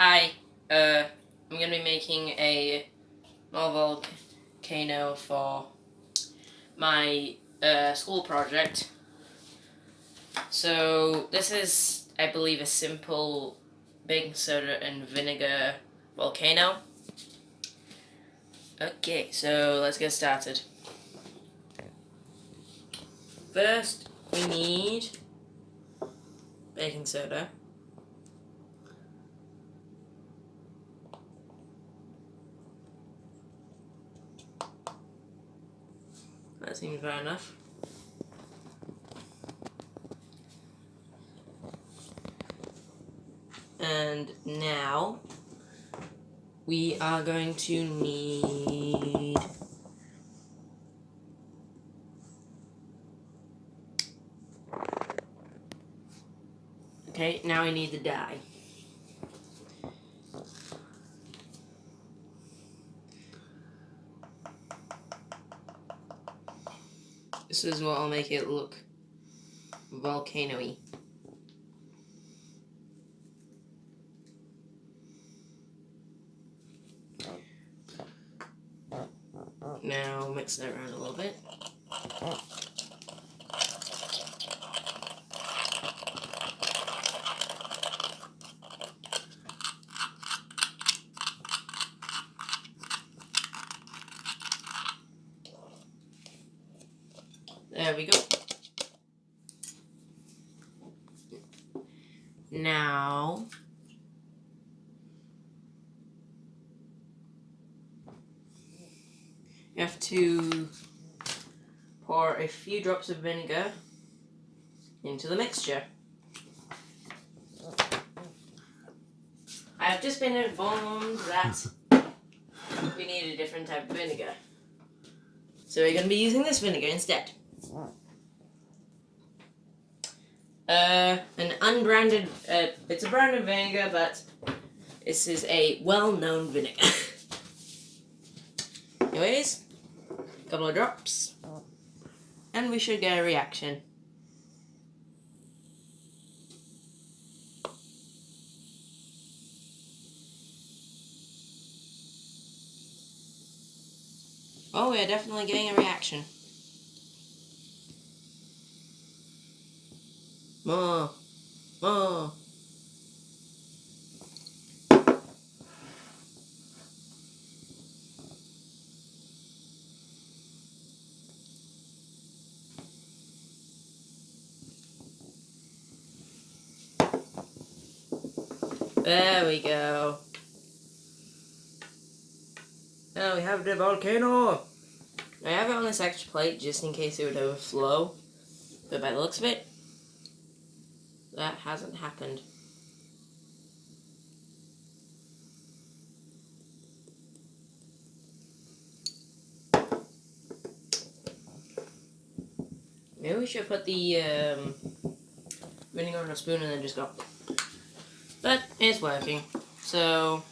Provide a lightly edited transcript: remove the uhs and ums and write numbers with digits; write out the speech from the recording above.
Hi, I'm going to be making a more volcano for my school project. So this is, I believe, a simple baking soda and vinegar volcano. Okay, so let's get started. First, we need baking soda. That seems fair enough. And now we are going to need now we need the dye. This is what will make it look volcano-y. Now mix that around a little bit. There we go. Now you have to pour a few drops of vinegar into the mixture. I have just been informed that we need a different type of vinegar. So we're going to be using this vinegar instead. An unbranded, it's a branded vinegar, but this is a well-known vinegar. Anyways, a couple of drops, and we should get a reaction. Oh, we're definitely getting a reaction. More. More. There we go. Now we have the volcano. I have it on this extra plate just in case it would overflow, but by the looks of it, that hasn't happened. Maybe we should put the vinegar on a spoon and then just go. But it's working. So